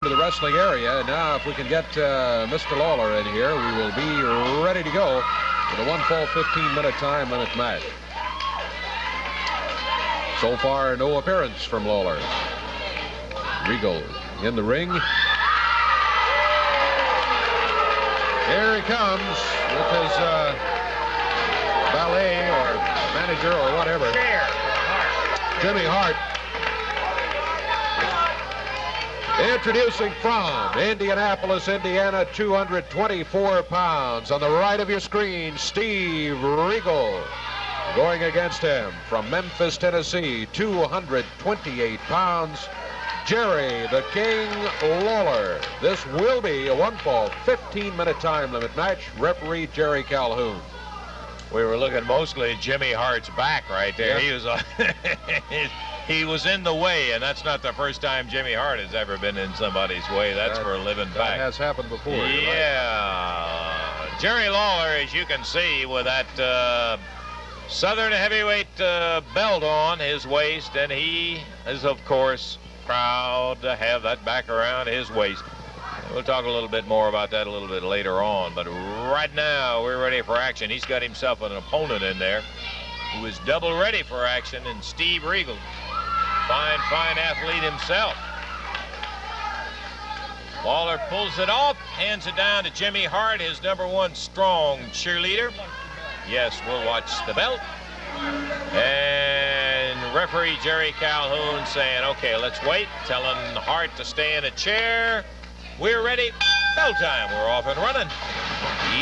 to the wrestling area. Now, if we can get Mr. Lawler in here, we will be ready to go for the 1-fall 15-minute time limit match. So far, no appearance from Lawler. Regal in the ring. Here he comes with his valet or manager or whatever. Jimmy Hart. Introducing from Indianapolis, Indiana, 224 pounds. On the right of your screen, Steve Regal. Going against him from Memphis, Tennessee, 228 pounds, Jerry the King Lawler. This will be a 1-fall 15-minute time limit match. Referee Jerry Calhoun. We were looking mostly at Jimmy Hart's back right there. Yep. He was in the way, and that's not the first time Jimmy Hart has ever been in somebody's way. That's for a living fact. That has happened before. Yeah. Right. Jerry Lawler, as you can see, with that Southern heavyweight belt on his waist, and he is, of course, proud to have that back around his waist. We'll talk a little bit more about that a little bit later on, but right now we're ready for action. He's got himself an opponent in there who is double ready for action, and Steve Regal. Fine athlete himself. Lawler pulls it off, hands it down to Jimmy Hart, his #1 strong cheerleader. Yes, we'll watch the belt. And referee Jerry Calhoun saying, okay, let's wait, telling Hart to stay in a chair. We're ready. Bell time. We're off and running.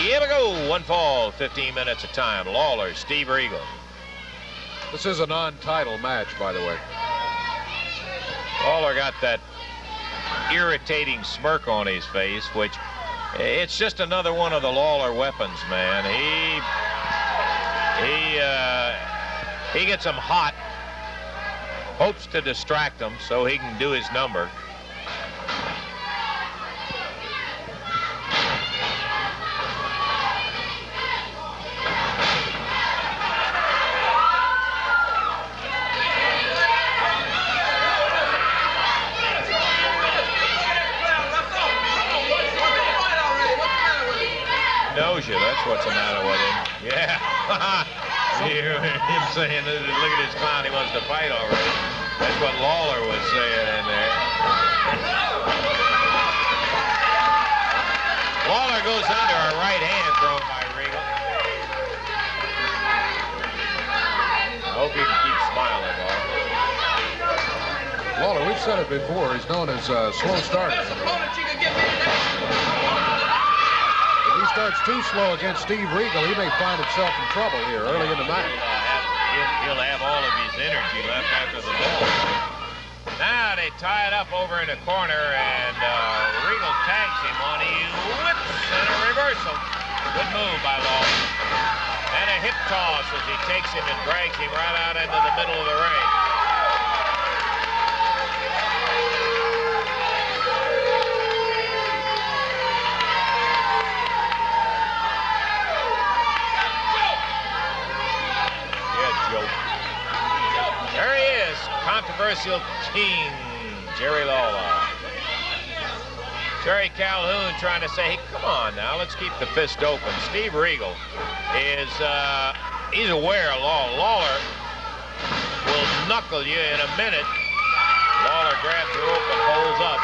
Here we go. 1-fall, 15 minutes of time. Lawler, Steve Regal. This is a non-title match, by the way. Lawler got that irritating smirk on his face, which it's just another one of the Lawler weapons, man. He gets them hot, hopes to distract them so he can do his number. Knows you, that's what's the matter with him. Yeah. Him saying, look at this clown, he wants to fight already. That's what Lawler was saying in there. Lawler goes under a right hand thrown by Regal. I hope he can keep smiling, Lawler. Lawler, we've said it before, he's known as a slow starter. If he starts too slow against Steve Regal, he may find himself in trouble here early in the match. He'll have all of his energy left after the bell. Now they tie it up over in the corner, and Regal tags him on. He whips and a reversal. Good move by Lawler. And a hip toss as he takes him and drags him right out into the middle of the ring. There he is, controversial king, Jerry Lawler. Jerry Calhoun trying to say, hey, come on now, let's keep the fist open. Steve Regal is, he's aware of Lawler will knuckle you in a minute. Lawler grabs the rope and holds up.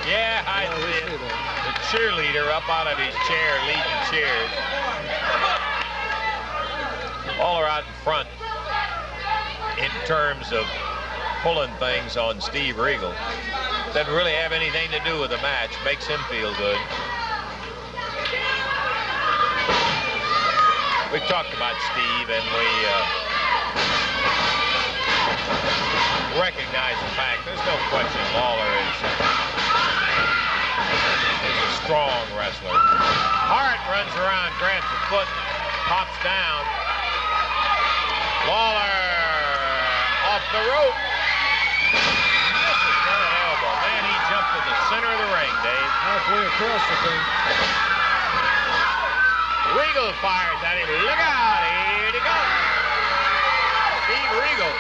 Yeah, I see it. The cheerleader up out of his chair, leading cheers. Lawler out in front in terms of pulling things on Steve Regal. Doesn't really have anything to do with the match. Makes him feel good. We talked about Steve, and we recognize the fact. There's no question Lawler is a strong wrestler. Hart runs around, grabs the foot, pops down. Lawler off the rope. Misses with an elbow. Man, he jumped to the center of the ring, Dave. Halfway across the thing. Regal fires at him. Look out. Here he goes. Steve Regal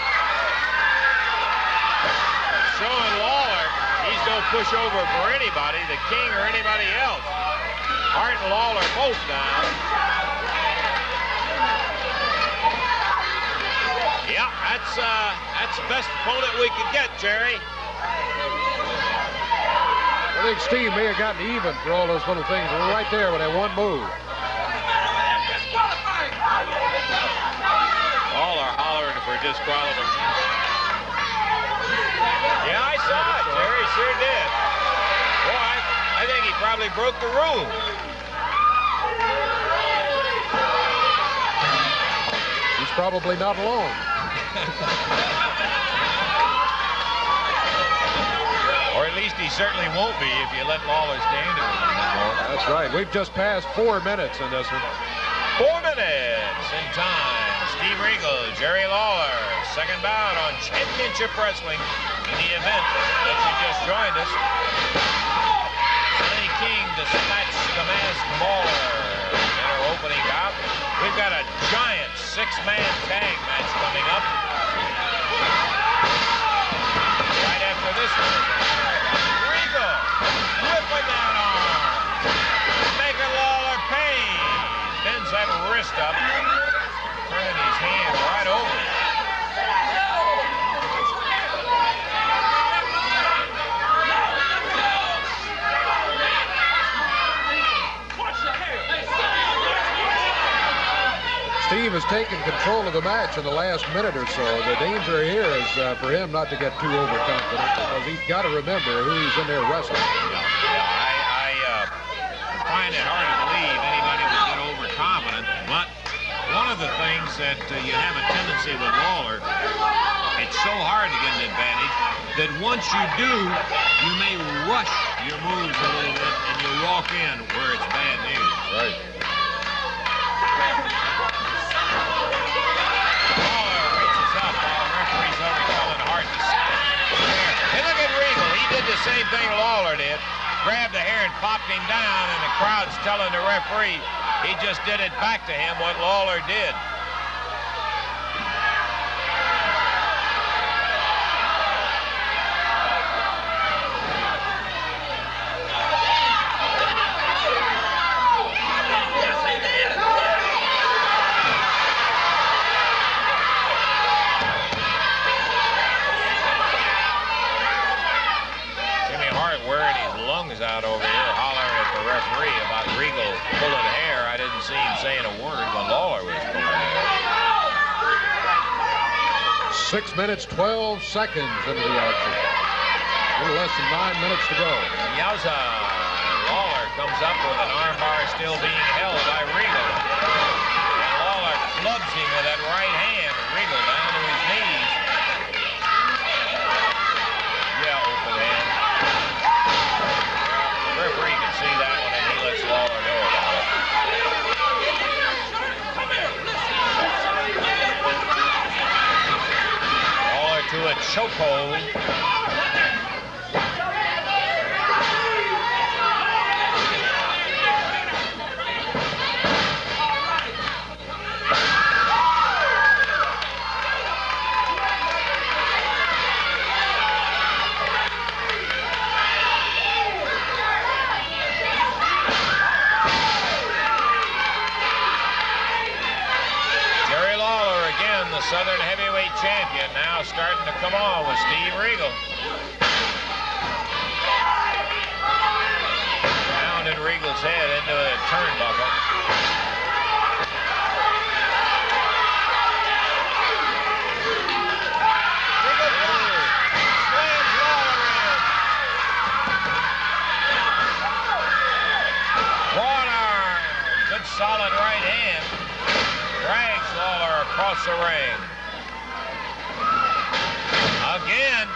push over for anybody, the King or anybody else. Hart and Lawler both down. Yeah, that's the best opponent we could get, Jerry. I think Steve may have gotten even for all those little things. We're right there with that one move. Lawler hollering for disqualification. Yeah, I saw it, Jerry. Sure did. Boy, I think he probably broke the rule. He's probably not alone. Or at least he certainly won't be if you let Lawler stand him anymore. That's right. We've just passed 4 minutes in this one. 4 minutes in time. Steve Regal, Jerry Lawler, second bout on Championship Wrestling in the event that you just joined us. Sonny King dispatched the masked Mauler in our opening bout. We've got a giant 6-man tag match coming up. Right after this one, Regal whipping that arm, making Lawler pay. Bends that wrist up, turning his hand right over. Steve has taken control of the match in the last minute or so. The danger here is for him not to get too overconfident because he's got to remember who he's in there wrestling. I find it hard to believe anybody would get overconfident, but one of the things that you have a tendency with Lawler, it's so hard to get an advantage that once you do, you may rush your moves a little bit and you walk in where it's bad news. Right. Lawler reaches up while the referee's over telling Hart to sit. Hey, look at Regal. He did the same thing Lawler did. Grabbed the hair and popped him down, and the crowd's telling the referee he just did it back to him what Lawler did. Out over here hollering at the referee about Regal pulling hair. I didn't see him saying a word when Lawler was pulling hair. 6 minutes, 12 seconds into the action. A little less than 9 minutes to go. Yowza. Lawler comes up with an armbar still being held by Regal. And Lawler clubs him with that right hand. Regal down to his knees. Yeah, open hand. The referee can see that one, and he lets Lawler know about it. Lawler to a chokehold. The Southern Heavyweight Champion now starting to come on with Steve Regal. Pounding Regal's head into a turnbuckle. Regal slams Lawler in. One arm. Good solid right hand. Drags Lawler across the ring. Again.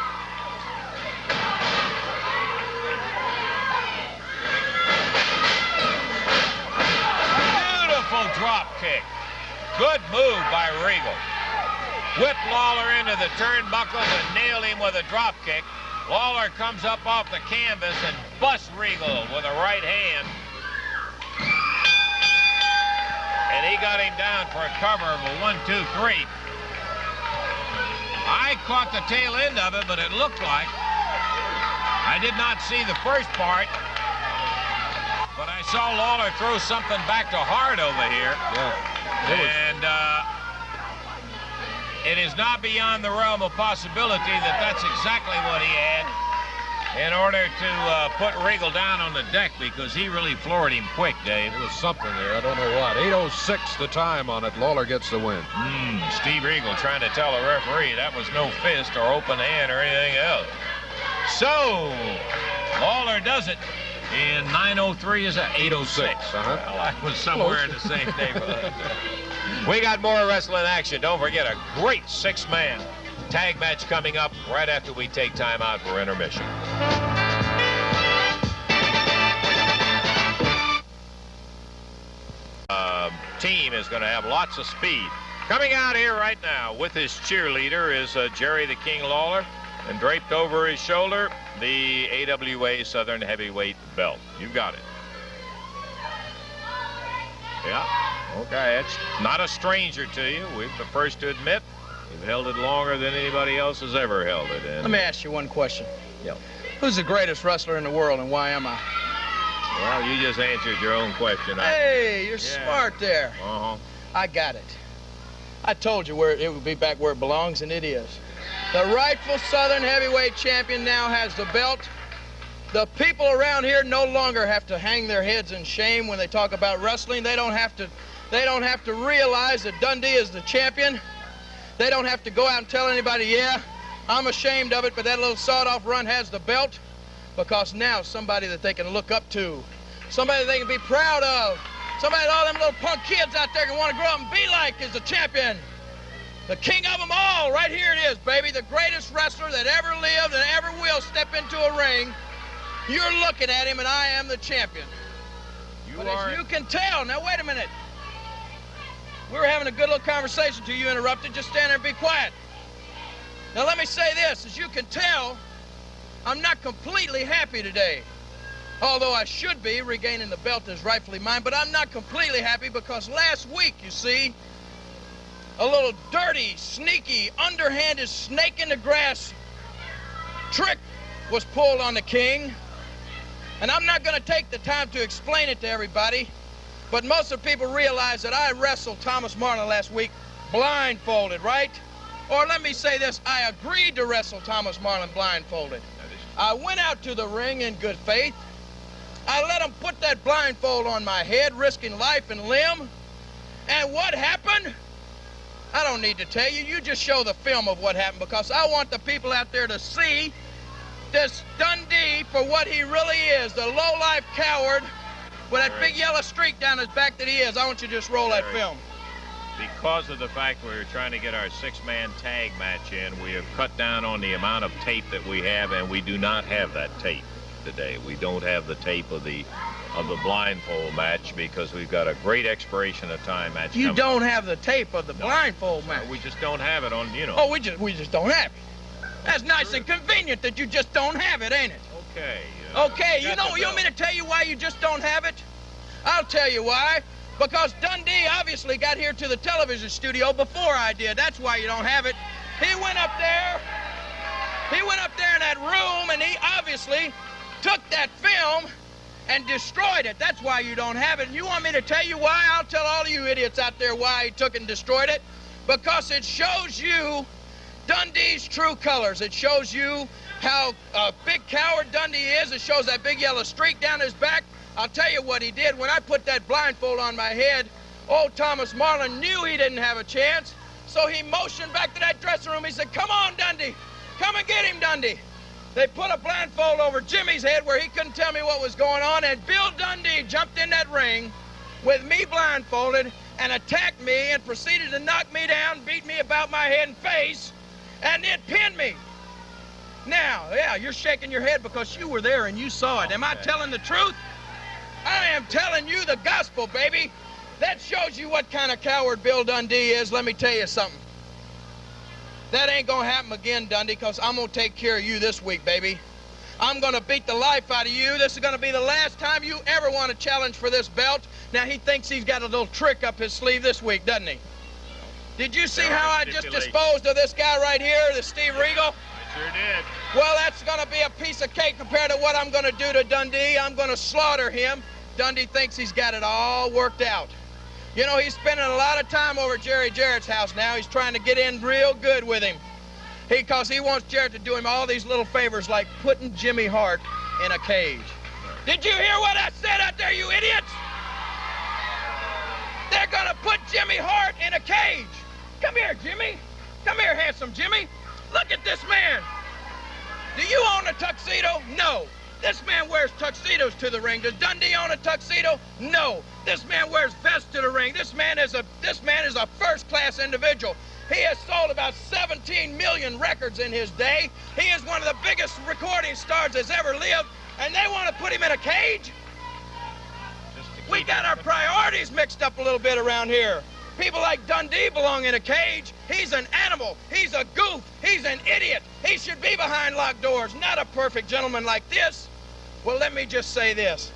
Beautiful drop kick. Good move by Regal. Whipped Lawler into the turnbuckle and nailed him with a drop kick. Lawler comes up off the canvas and busts Regal with a right hand. And he got him down for a cover of a 1-2-3. I caught the tail end of it, but it looked like I did not see the first part, but I saw Lawler throw something back to Hart over here. Yeah. And it is not beyond the realm of possibility that that's exactly what he had in order to put Regal down on the deck, because he really floored him quick, Dave. There was something there. I don't know what. 8:06 the time on it. Lawler gets the win. Steve Regal trying to tell the referee that was no fist or open hand or anything else. So, Lawler does it in 9:03. Is that 8:06? Well, I was somewhere in the same neighborhood. We got more wrestling action. Don't forget a great 6-man tag match coming up right after we take time out for intermission. Team is going to have lots of speed. Coming out here right now with his cheerleader is Jerry the King Lawler, and draped over his shoulder, the AWA Southern Heavyweight belt. You got it. Yeah, okay, it's not a stranger to you. We're the first to admit you've held it longer than anybody else has ever held it. And let me ask you one question. Yeah. Who's the greatest wrestler in the world, and why am I? Well, you just answered your own question. Hey, you're smart there. Uh-huh. I got it. I told you where it would be back where it belongs, and it is. The rightful Southern Heavyweight Champion now has the belt. The people around here no longer have to hang their heads in shame when they talk about wrestling. They don't have to realize that Dundee is the champion. They don't have to go out and tell anybody, yeah, I'm ashamed of it, but that little sawed-off run has the belt, because now somebody that they can look up to, somebody that they can be proud of, somebody that all them little punk kids out there can want to grow up and be like is the champion. The king of them all, right here it is, baby. The greatest wrestler that ever lived and ever will step into a ring. You're looking at him, and I am the champion. As you can tell, now wait a minute. We were having a good little conversation till you interrupted. Just stand there and be quiet. Now let me say this. As you can tell, I'm not completely happy today. Although I should be, regaining the belt is rightfully mine, but I'm not completely happy because last week, you see, a little dirty, sneaky, underhanded snake in the grass trick was pulled on the king. And I'm not going to take the time to explain it to everybody, but most of the people realize that I wrestled Thomas Marlin last week blindfolded, right? Or let me say this, I agreed to wrestle Thomas Marlin blindfolded. I went out to the ring in good faith. I let him put that blindfold on my head, risking life and limb. And what happened? I don't need to tell you. You just show the film of what happened, because I want the people out there to see this Dundee for what he really is, the low-life coward with that big yellow streak down his back that he is. I want you to just roll that film. Because of the fact we're trying to get our 6-man tag match in, we have cut down on the amount of tape that we have, and we do not have that tape today. We don't have the tape of the blindfold match because we've got a great expiration of time match. You don't have the tape of the blindfold match? We just don't have it on, you know. Oh, we just don't have it. That's nice and convenient that you just don't have it, ain't it? Okay. Okay, you want me to tell you why you just don't have it? I'll tell you why. Because Dundee obviously got here to the television studio before I did. That's why you don't have it. He went up there in that room, and he obviously took that film and destroyed it. That's why you don't have it. And you want me to tell you why? I'll tell all of you idiots out there why he took it and destroyed it. Because it shows you Dundee's true colors. It shows you how big coward Dundee is. It shows that big yellow streak down his back. I'll tell you what he did. When I put that blindfold on my head, old Thomas Marlin knew he didn't have a chance, so he motioned back to that dressing room. He said, "Come on, Dundee. Come and get him, Dundee." They put a blindfold over Jimmy's head where he couldn't tell me what was going on, and Bill Dundee jumped in that ring with me blindfolded and attacked me and proceeded to knock me down, beat me about my head and face, and then pinned me. Now, yeah, you're shaking your head because you were there and you saw it. Am I telling the truth? I am telling you the gospel, baby. That shows you what kind of coward Bill Dundee is. Let me tell you something. That ain't gonna happen again, Dundee, because I'm gonna take care of you this week, baby. I'm gonna beat the life out of you. This is gonna be the last time you ever want to challenge for this belt. Now, he thinks he's got a little trick up his sleeve this week, doesn't he? Did you see how I just disposed of this guy right here, the Steve Regal? I Sure did. Well, that's going to be a piece of cake compared to what I'm going to do to Dundee. I'm going to slaughter him. Dundee thinks he's got it all worked out. You know, he's spending a lot of time over at Jerry Jarrett's house now. He's trying to get in real good with him. Because he wants Jarrett to do him all these little favors like putting Jimmy Hart in a cage. Did you hear what I said out there, you idiots? They're going to put Jimmy Hart in a cage. Come here, Jimmy. Come here, handsome Jimmy. Look at this man. Do you own a tuxedo? No. This man wears tuxedos to the ring. Does Dundee own a tuxedo? No. This man wears vests to the ring. This man is a first-class individual. He has sold about 17 million records in his day. He is one of the biggest recording stars that's ever lived, and they want to put him in a cage? We got our priorities mixed up a little bit around here. People like Dundee belong in a cage. He's an animal. He's a goof. He's an idiot. He should be behind locked doors, not a perfect gentleman like this. Well, let me just say this.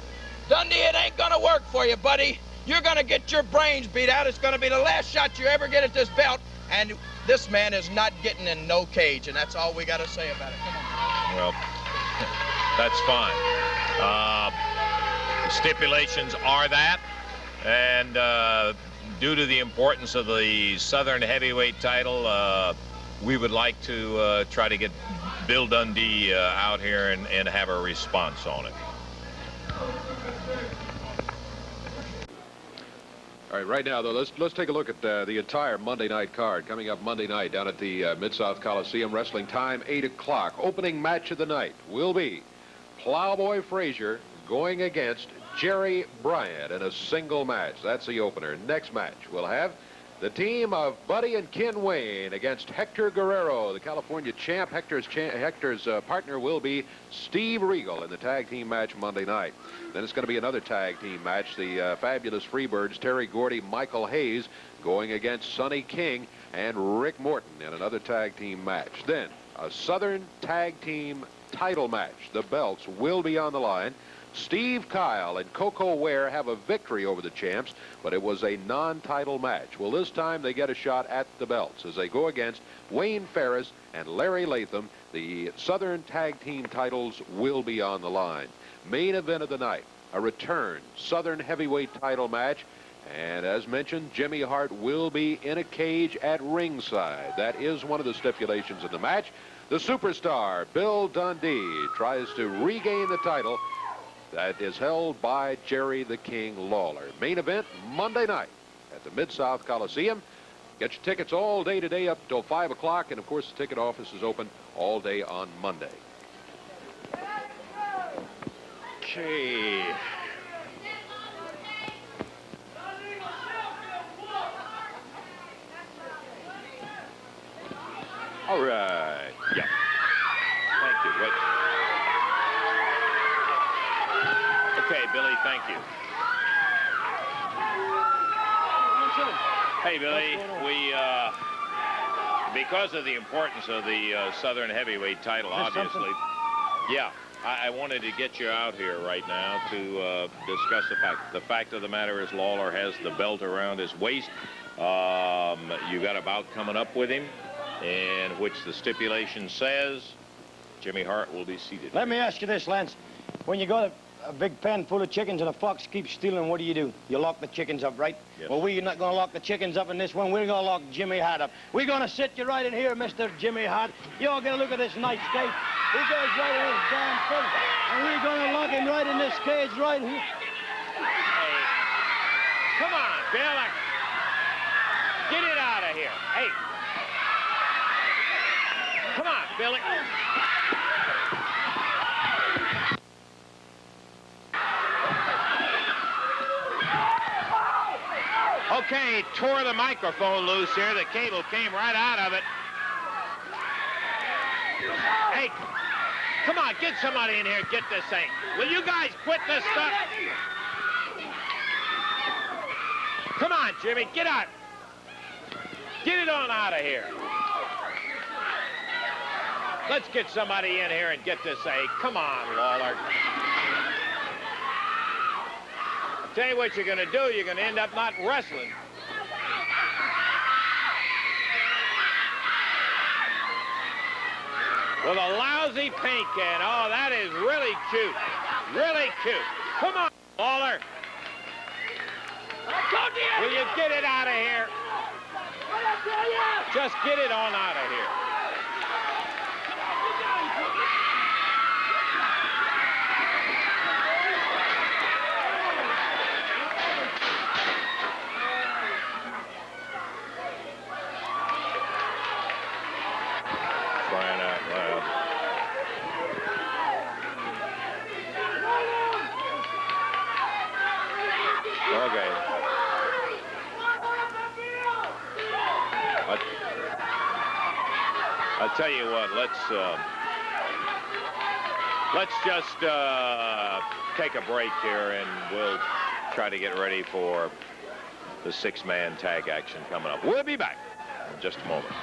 Dundee, it ain't gonna work for you, buddy. You're gonna get your brains beat out. It's gonna be the last shot you ever get at this belt, and this man is not getting in no cage, and that's all we gotta say about it. Come on. Well, that's fine. Stipulations are that, and due to the importance of the Southern Heavyweight title, we would like to try to get Bill Dundee out here and have a response on it. All right, right now, though, let's take a look at the entire Monday night card. Coming up Monday night down at the Mid-South Coliseum, wrestling time 8 o'clock. Opening match of the night will be Plowboy Frazier going against Jerry Bryant in a single match. That's the opener. Next match, we'll have the team of Buddy and Ken Wayne against Hector Guerrero, the California champ. Hector's partner will be Steve Regal in the tag team match Monday night. Then it's going to be another tag team match. The fabulous Freebirds, Terry Gordy, Michael Hayes, going against Sonny King and Rick Morton in another tag team match. Then a Southern tag team title match. The belts will be on the line. Steve Kyle and Coco Ware have a victory over the champs, but it was a non-title match. Well, this time they get a shot at the belts as they go against Wayne Ferris and Larry Latham. The Southern tag team titles will be on the line. Main event of the night, a return Southern heavyweight title match. And as mentioned, Jimmy Hart will be in a cage at ringside. That is one of the stipulations of the match. The superstar, Bill Dundee, tries to regain the title that is held by Jerry the King Lawler. Main event Monday night at the Mid-South Coliseum. Get your tickets all day today up till 5 o'clock, and of course the ticket office is open all day on Monday. Okay. All right. Yeah. Thank you. Wait. Okay, Billy, thank you. Hey, Billy, we, because of the importance of the Southern Heavyweight title, obviously, yeah, I wanted to get you out here right now to discuss the fact. The fact of the matter is Lawler has the belt around his waist. You got a bout coming up with him, in which the stipulation says Jimmy Hart will be seated. Let me ask you this, Lance. When you got a big pen full of chickens and a fox keeps stealing, what do? You lock the chickens up, right? Yes. Well, we're not going to lock the chickens up in this one. We're going to lock Jimmy Hart up. We're going to sit you right in here, Mr. Jimmy Hart. You all get a look at this nice cage. He goes right in his damn face. And we're going to lock him right in this cage right here. Hey, come on, Bill. Get it out of here. Hey. Come on, Billy. Okay, tore the microphone loose here. The cable came right out of it. Hey, come on, get somebody in here and get this thing. Will you guys quit this stuff? Come on, Jimmy, get out. Get it on out of here. Let's get somebody in here and get this thing. Come on, Lawler. Tell you what you're going to do, you're going to end up not wrestling. with a lousy pink, and oh, that is really cute. Really cute. Come on, Lawler. Will you get it out of here? Just get it on out of here. Crying out loud. Okay. I'll tell you what, let's just take a break here, and we'll try to get ready for the 6-man tag action coming up. We'll be back in just a moment.